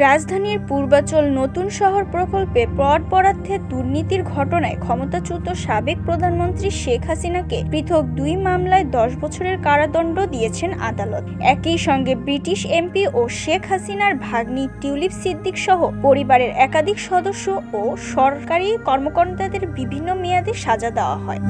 রাজধানীর পূর্বাচল নতুন শহর প্রকল্পে প্লট বরাদ্দে দুর্নীতির ঘটনায় ক্ষমতাচ্যুত সাবেক প্রধানমন্ত্রী শেখ হাসিনাকে পৃথক ২ মামলায় ১০ বছরের কারাদণ্ড দিয়েছেন আদালত। একই সঙ্গে ব্রিটিশ এমপি ও শেখ হাসিনার ভাগ্নি টিউলিপ সিদ্দিক সহ পরিবারের একাধিক সদস্য ও সরকারি কর্মকর্তাদের বিভিন্ন মেয়াদে সাজা দেওয়া হয়।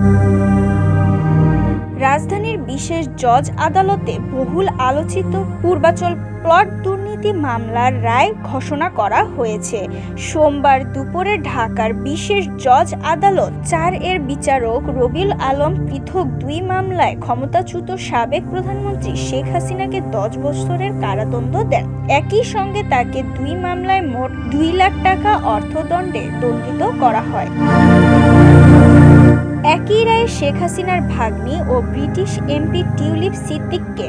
রাজধানীর বিশেষ জজ আদালতে বহুল আলোচিত পূর্বাচল প্লট দুর্নীতি মামলার রায় ঘোষণা করা হয়েছে। সোমবার দুপুরে ঢাকার বিশেষ জজ আদালত ৪-এর বিচারক রবিউল আলম পৃথক ২ মামলায় ক্ষমতাচ্যুত সাবেক প্রধানমন্ত্রী শেখ হাসিনাকে ১০ বছরের কারাদণ্ড দেন। একই সঙ্গে তাকে ২ মামলায় মোট ২ লাখ টাকা অর্থদণ্ডে দণ্ডিত করা হয়। একই রায়ে শেখ হাসিনার ভাগ্নি ও ব্রিটিশ এমপি টিউলিপ সিদ্দিককে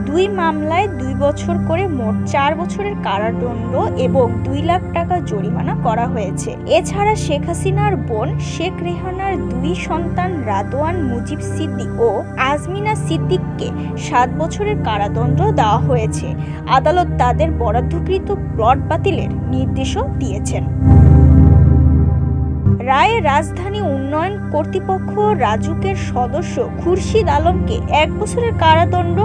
২ মামলায় ২ বছর করে মোট ৪ বছরের কারাদণ্ড এবং ২ লাখ টাকা জরিমানা করা হয়েছে। এছাড়া শেখ হাসিনার বোন শেখ রেহানার ২ সন্তান রাদওয়ান মুজিব সিদ্দিক ও আজমিনা সিদ্দিককে ৭ বছরের কারাদণ্ড দেওয়া হয়েছে। আদালত তাদের বরাদ্দকৃত প্লট বাতিলের নির্দেশও দিয়েছেন। রায়ে রাজধানী উন্নয়ন কর্তৃপক্ষ রাজুকের সদস্য খুরশিদ আলমকে ১ বছরের কারাদণ্ড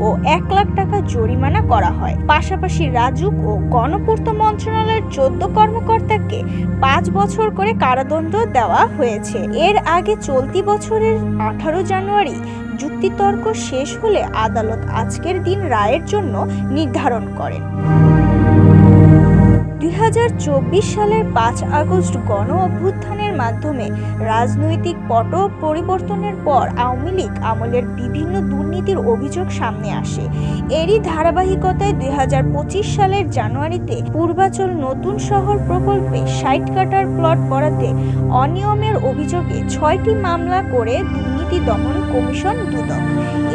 ও ১ লাখ টাকা জরিমানা করা হয়। পাশাপাশি রাজুক ও গণপূর্ত মন্ত্রণালয়ের ১৪ কর্মকর্তাকে ৫ বছর করে কারাদণ্ড দেওয়া হয়েছে। এর আগে চলতি বছরের ১৮ জানুয়ারি যুক্তিতর্ক শেষ হলে আদালত আজকের দিন রায়ের জন্য নির্ধারণ করেন। ২০২৪ সালের ৫ আগস্ট গণ অভ্যুত্থানের মাধ্যমে রাজনৈতিক পট পরিবর্তনের পর আওয়ামী লীগ আমলের বিভিন্ন দুর্নীতির অভিযোগ সামনে আসে। এরই ধারাবাহিকতায় ২০২৫ সালের জানুয়ারিতে পূর্বাচল নতুন শহর প্রকল্পে ৬০ কাঠার প্লট বরাদ্দে অনিয়মের অভিযোগে ৬টি মামলা করে দুর্নীতি দমন কমিশন দুদক।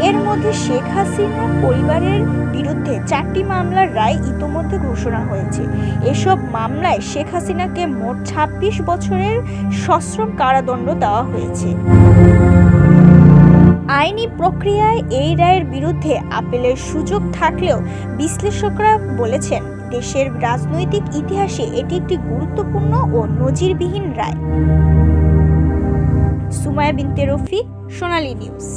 এর মধ্যে শেখ হাসিনা পরিবারের বিরুদ্ধে ৪টি মামলার রায় ইতোমধ্যে ঘোষণা হয়েছে। এসব মামলায় শেখ হাসিনাকে মোট ২৬ বছরের সশ্রম কারাদণ্ড দেওয়া হয়েছে। আইনি প্রক্রিয়ায় এই রায়ের বিরুদ্ধে আপিলের সুযোগ থাকলেও বিশ্লেষকরা বলেছেন, দেশের রাজনৈতিক ইতিহাসে এটি একটি গুরুত্বপূর্ণ ও নজিরবিহীন রায়। সুমাইয়া বিনতে রফিক, সোনালী নিউজ।